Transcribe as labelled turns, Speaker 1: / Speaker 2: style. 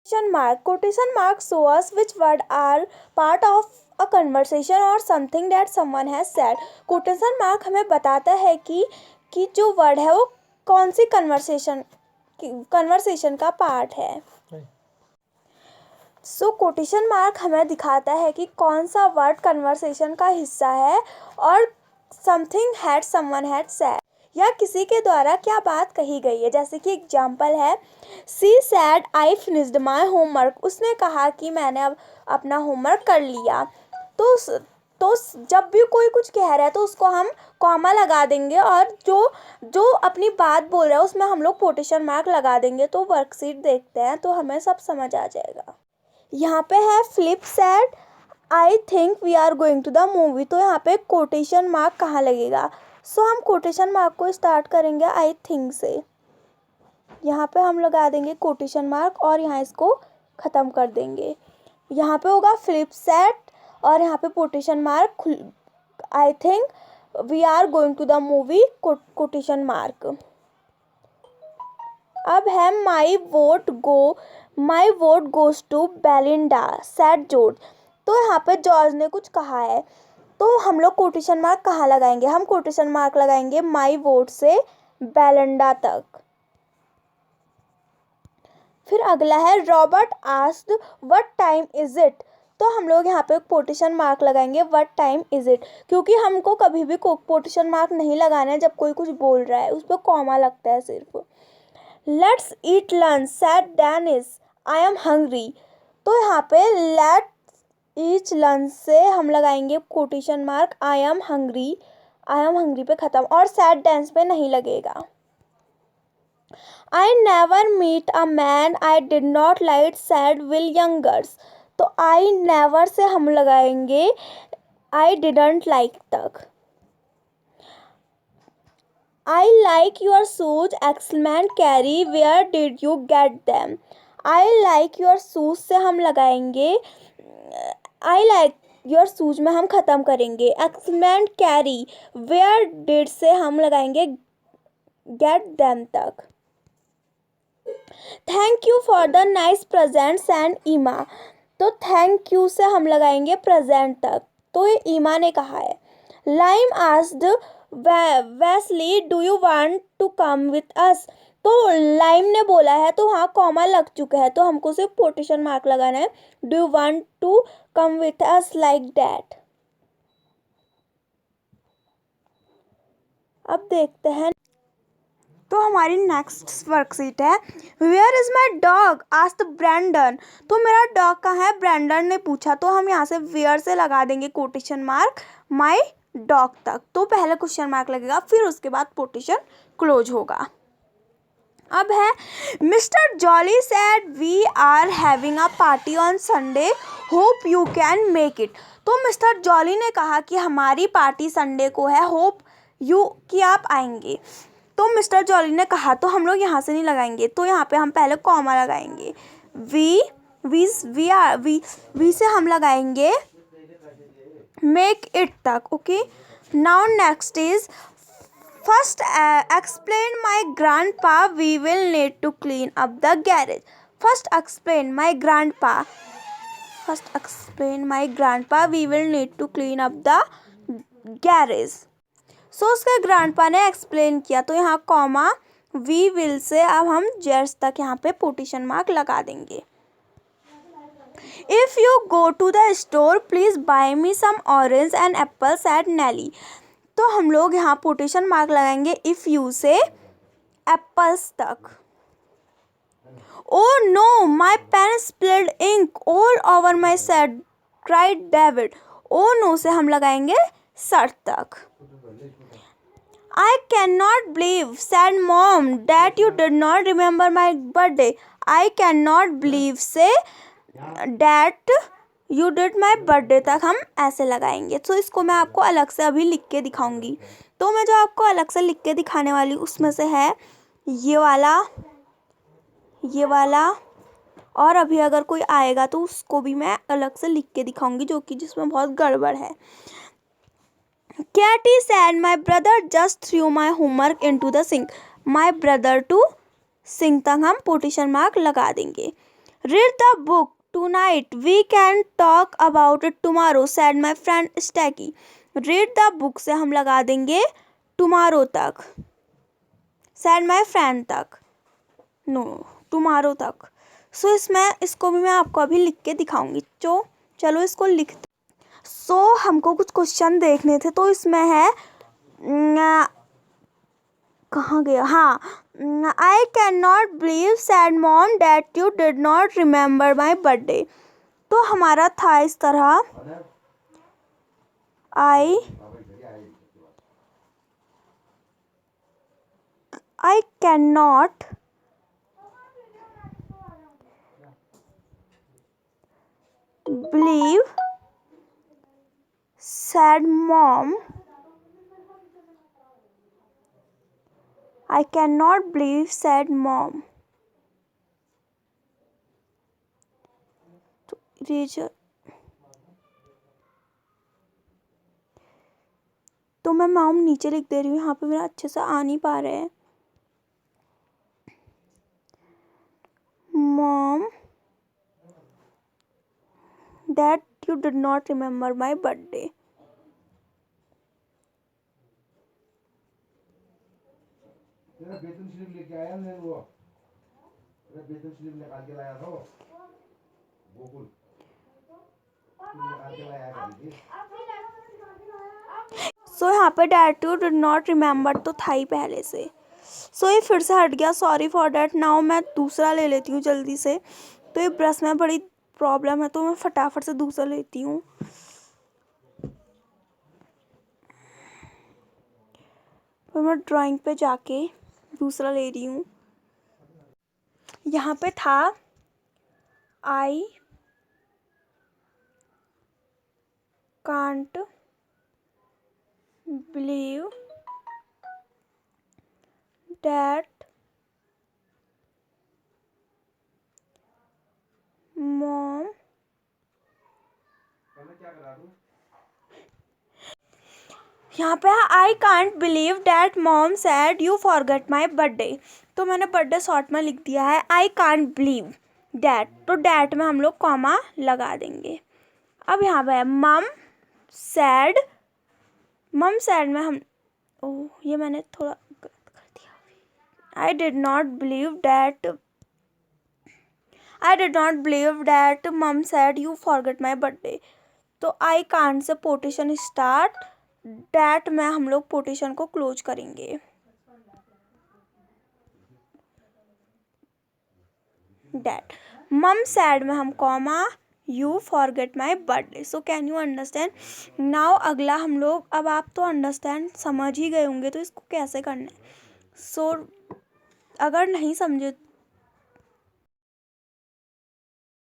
Speaker 1: Quotation mark. Quotation marks show us which words are part of a conversation or something that someone has said. Quotation mark हमें बताता है कि जो word है वो कौन सी कन्वर्सेशन का पार्ट है. सो कोटेशन मार्क हमें दिखाता है कि कौन सा वर्ड कन्वर्सेशन का हिस्सा है और समवन हैड सेड या किसी के द्वारा क्या बात कही गई है. जैसे कि एग्जाम्पल है, she said I finished my homework. उसने कहा कि मैंने अब अपना होमवर्क कर लिया. तो जब भी कोई कुछ कह रहा है तो उसको हम कॉमा लगा देंगे और जो अपनी बात बोल रहा है उसमें हम लोग कोटेशन मार्क लगा देंगे. तो वर्कशीट देखते हैं तो हमें सब समझ आ जाएगा. यहाँ पे है Philip said I think we are going to the movie. तो यहाँ पे कोटेशन मार्क कहाँ लगेगा. सो हम कोटेशन मार्क को स्टार्ट करेंगे आई थिंक से. यहाँ पे हम लगा देंगे कोटेशन मार्क और यहाँ इसको ख़त्म कर देंगे. यहाँ पे होगा फ्लिप सैड और यहाँ पे quotation mark I think we are going to the movie quotation mark. अब है my vote goes to Belinda said George. तो यहाँ पे जॉर्ज ने कुछ कहा है तो हम लोग कोटेशन मार्क कहाँ लगाएंगे. हम कोटेशन मार्क लगाएंगे माई वोट से बेलिंडा तक. फिर अगला है Robert asked what time is it. तो हम लोग यहाँ पे कोटेशन मार्क लगाएंगे व्हाट टाइम इज इट, क्योंकि हमको कभी भी कोटेशन मार्क नहीं लगाना है जब कोई कुछ बोल रहा है, उस पर कॉमा लगता है सिर्फ. Let's eat lunch said Dennis I am hungry. तो यहाँ पे लेट्स ईट लंच से हम लगाएंगे quotation mark I am hungry पे ख़त्म और सैड डेनिस पे नहीं लगेगा. I never meet a man I did not like said Will Youngers. तो आई नेवर से हम लगाएंगे आई डिडंट लाइक तक. I like your shoes exclaimed Carrie where did you get them. I like your shoes से हम लगाएंगे आई like your shoes में हम ख़त्म करेंगे. एक्सक्लेमेंट कैरी वेयर डिड से हम लगाएंगे गेट दैम तक. Thank you for the nice presents and ईमा. तो थैंक यू से हम लगाएंगे प्रेजेंट तक. तो ये ईमा ने कहा है. Liam asked Wesley do you want to come with us. तो लाइम ने बोला है तो वहाँ कॉमा लग चुका है तो हमको सिर्फ कोटेशन मार्क लगाना है. Do you want to come with us like that. अब देखते हैं. तो हमारी नेक्स्ट वर्कशीट है where is my dog asked Brandon. तो मेरा डॉग कहाँ है ब्रैंडन ने पूछा. तो हम यहाँ से वेयर से लगा देंगे कोटेशन मार्क माई डॉग तक. तो पहले क्वेश्चन मार्क लगेगा फिर उसके बाद कोटेशन क्लोज होगा. अब है mister Jolly said we are having a party on Sunday hope you can make it. तो मिस्टर जॉली ने कहा कि हमारी पार्टी संडे को है, होप यू कि आप आएंगे. तो मिस्टर जॉली ने कहा तो हम लोग यहाँ से नहीं लगाएंगे. तो यहाँ पे हम पहले कॉमा लगाएंगे. वी से हम लगाएंगे मेक इट तक. Okay, now next is first explain my grandpa we will need to clean up the garage. First explain my grandpa we will need to clean up the garage. So उसके grandpa ने explain किया तो यहाँ comma we will say अब हम जेर्स तक यहाँ पे कोटेशन मार्क लगा देंगे. If you go to the store please buy me some orange and apple said Nelly. तो हम लोग यहाँ कोटेशन मार्क लगाएंगे इफ़ यू से एप्पल्स तक. Oh no my pen spilled ink all over my shirt cried David. Oh no से हम लगाएंगे शर्ट तक. I cannot believe, said mom, that you did not remember my birthday. I cannot believe से that you did my birthday तक हम ऐसे लगाएंगे. तो इसको मैं आपको अलग से अभी लिख के दिखाऊंगी. तो मैं जो आपको अलग से लिख के दिखाने वाली उसमें से है ये वाला और अभी अगर कोई आएगा तो उसको भी मैं अलग से लिख के दिखाऊंगी जिसमें बहुत गड़बड़ है. Katy said, my brother just threw my homework into the sink. My brother to sink तक हम कोटेशन मार्क लगा देंगे. Read the book tonight. We can talk about it tomorrow, said my friend Stacky. Read the book से हम लगा देंगे tomorrow तक, said my friend तक, no tomorrow तक. So इसको भी मैं आपको अभी लिख के दिखाऊंगी. चलो इसको लिख. So हमको कुछ क्वेश्चन देखने थे, तो इसमें है कहाँ गया, हाँ, I cannot believe said mom that you did not remember my birthday. तो हमारा था इस तरह, I cannot believe said mom, I cannot believe said mom. तो इरेजर, तो मैं मॉम नीचे लिख दे रही हूँ, यहाँ पे मेरा अच्छे से आ नहीं पा रहा है. Mom that you did not remember my birthday.
Speaker 2: तेरा वेतन स्लिप लेके आया मैं वो, तेरा वेतन स्लिप निकाल के लाया था गोकुल, निकाल के लाया कभी.
Speaker 1: सो यहाँ पे that you did not remember तो था ही पहले से. सो ये फिर से हट गया, सॉरी फॉर डैट. नाउ मैं दूसरा ले लेती हूँ जल्दी से. तो ये ब्रश में बड़ी प्रॉब्लम है, तो मैं फटाफट से दूसरा लेती हूँ. फिर मैं ड्राइंग पे जाके दूसरा ले रही हूँ. यहाँ पे था I can't believe that mom, यहाँ पे I can't believe that mom said you forgot my birthday. तो मैंने बर्थडे शॉर्ट में लिख दिया है I can't believe that. तो डैट में हम लोग कॉमा लगा देंगे. अब यहाँ पे मम सैड में हम, ओह ये मैंने थोड़ा गलत कर दिया. I did not believe that mom said you forgot my birthday. तो I can't से पोटेशन स्टार्ट, डैट में हम लोग पोटेशन को क्लोज करेंगे. डैट मम सैड में हम comma you forget my birthday. So can you understand now. अगला हम लोग, अब आप तो अंडरस्टैंड समझ ही गए होंगे तो इसको कैसे करना है. सो अगर नहीं समझे